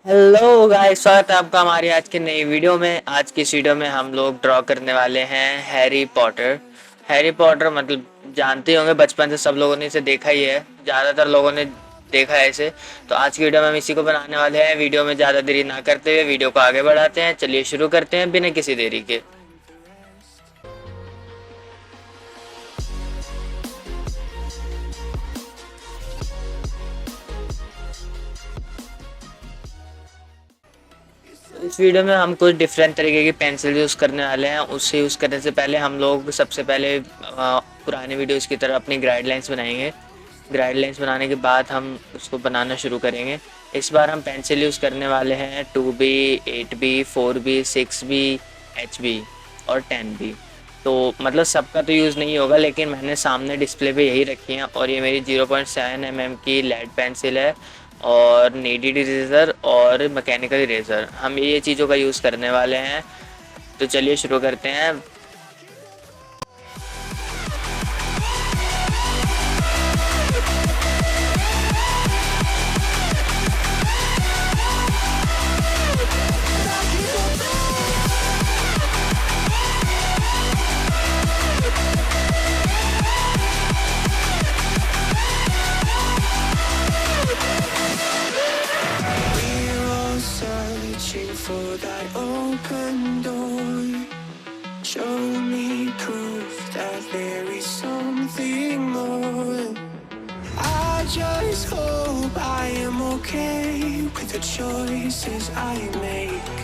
Hello guys, स्वागत है आपका हमारी आज की नई वीडियो में। आज की इस वीडियो में हम लोग ड्रॉ करने वाले हैं हैरी पॉटर। हैरी पॉटर मतलब जानते ही होंगे, बचपन से सब लोगों ने इसे देखा ही है, ज़्यादातर लोगों ने देखा है इसे। तो आज की वीडियो में हम इसी को बनाने वाले हैं। वीडियो में ज़्यादा देरी ना करते हुए वीडियो को आगे बढ़ाते हैं। चलिए शुरू करते हैं बिना किसी देरी के। इस वीडियो में हम कुछ डिफरेंट तरीके की पेंसिल यूज़ करने वाले हैं। उससे यूज़ करने से पहले हम लोग सबसे पहले पुराने वीडियोस की तरह अपनी गाइडलाइंस बनाएंगे। गाइडलाइंस बनाने के बाद हम उसको बनाना शुरू करेंगे। इस बार हम पेंसिल यूज़ करने वाले हैं 2B, 8B, 4B, 6B, HB और 10B। तो मतलब सबका तो यूज़ नहीं होगा, लेकिन मैंने सामने डिस्प्ले पे यही रखी है। और ये मेरी 0.7 mm की लेड पेंसिल है और नीडेड इरेज़र और मैकेनिकल इरेज़र, हम ये चीज़ों का यूज़ करने वाले हैं। तो चलिए शुरू करते हैं। For that open door, show me proof that there is something more. I just hope I am okay with the choices I make.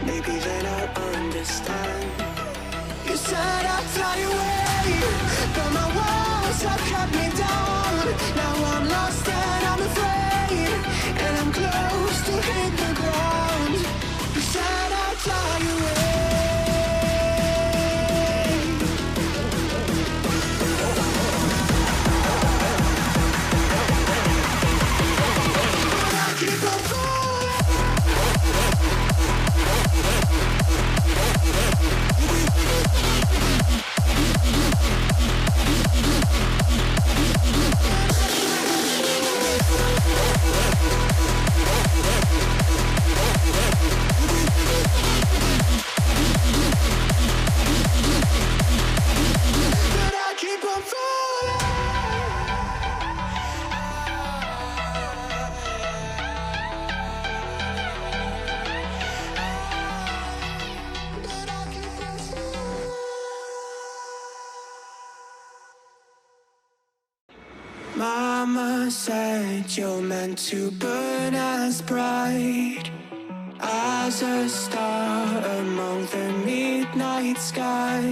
Maybe then I'll understand. You said I'd fly away, but my walls have kept me down. Now I'm lost and I'm afraid, and I'm close to hit the ground. You said I'd fly away. But I keep on falling. But I keep on falling. But I keep on falling. Mama said you're meant to burn as bright as a star among the midnight sky.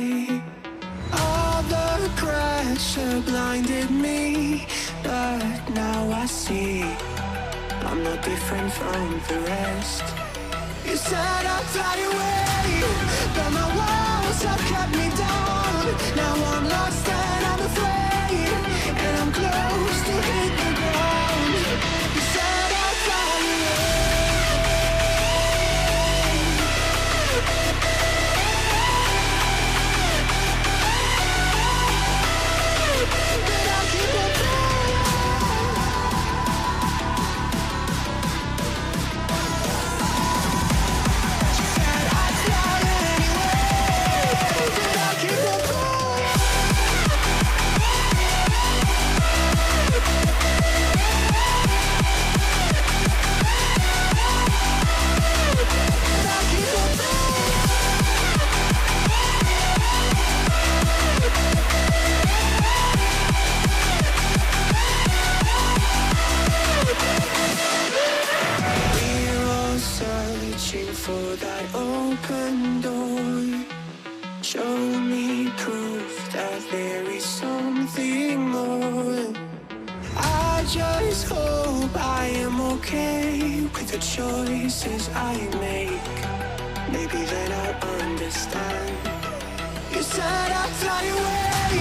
All the pressure blinded me, but now I see I'm no different from the rest. You said I'd fly away, but my walls have kept me down. Now I'm lost and I'm afraid, and I'm close to hit the ground. You said I'd fly away, but I keep on falling. You said I'd fly anyway, but I keep on falling. But I keep on falling. We're all searching for that open door. Show me proof that there is something more. I just hope I am okay with the choices I make. Maybe then I'll understand. You said I'd fly away,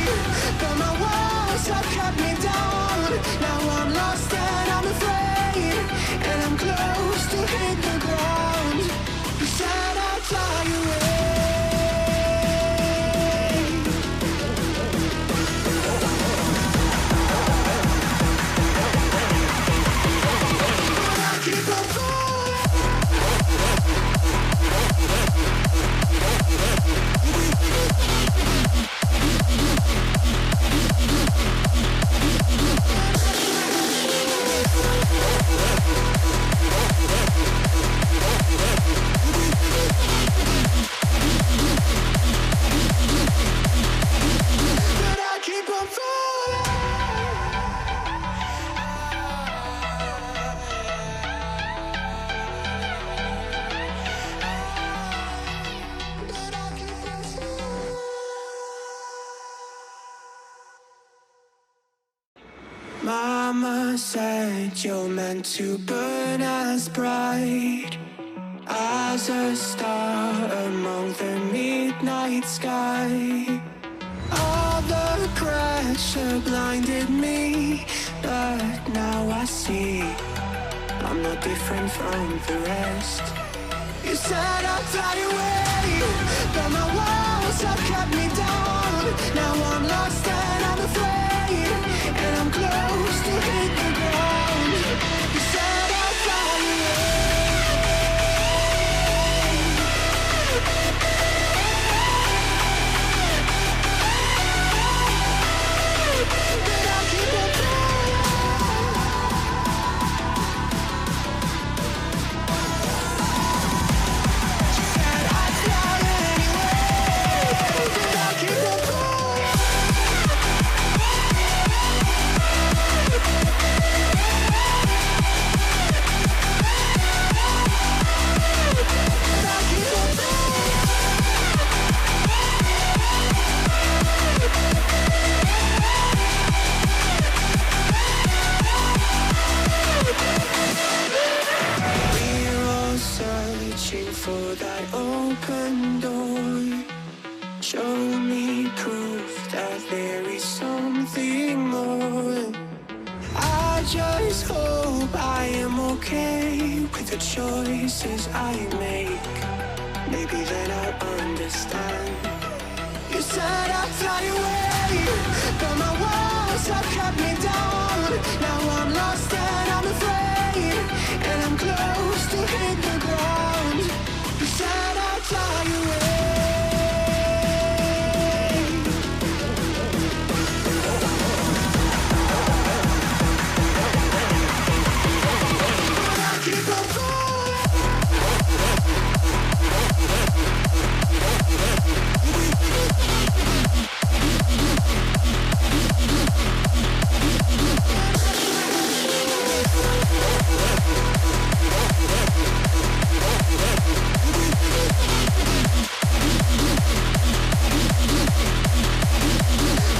but my walls have kept me down. Now I'm lost and I'm afraid, and I'm close to hit the ground. You said I'd fly away. But I keep on falling. Mama said you're meant to burn as bright as a star among the midnight sky. All the pressure blinded me, but now I see I'm not different from the rest. You said I'd fly away, but my walls have kept me down. Now I'm lost and I'm afraid, and I'm close to hit the ground. You said I'd fly away, but I'll keep on flying. You said I'd fly anyway, but I'll keep on flying. But I'll keep on flying. We're all searching for that open door. Show me proof that there is something more. I just hope I am okay with the choices I make. Maybe then I'll understand. You said I'd fly away, but my walls have kept me down. Now I'm lost and I'm afraid, and I'm close to hit the ground. You said I'd fly away, but I'll keep on falling.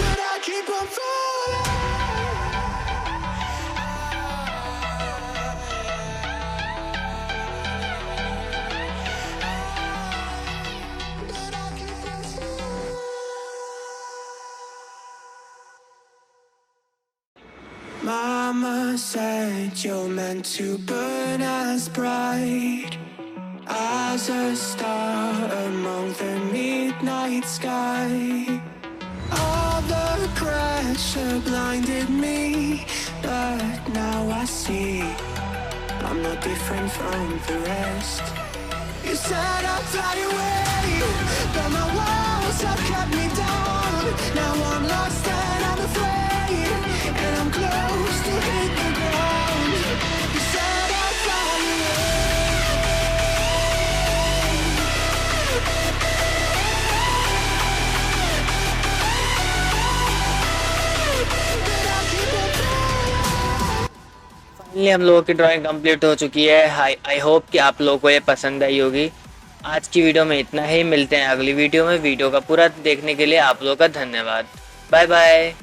But I'll keep on falling. But I'll keep on falling. Mama said you're meant to burn as bright as a star among the midnight sky. All the pressure blinded me, but now I see I'm not different from the rest. You said I'd fly away, but my walls have kept me down. Now I'm lost and I'm afraid, and I'm close to hit the ground. You said I'd fly away, but I'll keep on flying. Finally हम लोगों की drawing complete हो चुकी है। I hope कि आप लोगों को ये पसंद आई होगी। आज की वीडियो में इतना ही, मिलते हैं अगली वीडियो में। वीडियो का पूरा देखने के लिए आप लोगों का धन्यवाद। Bye bye.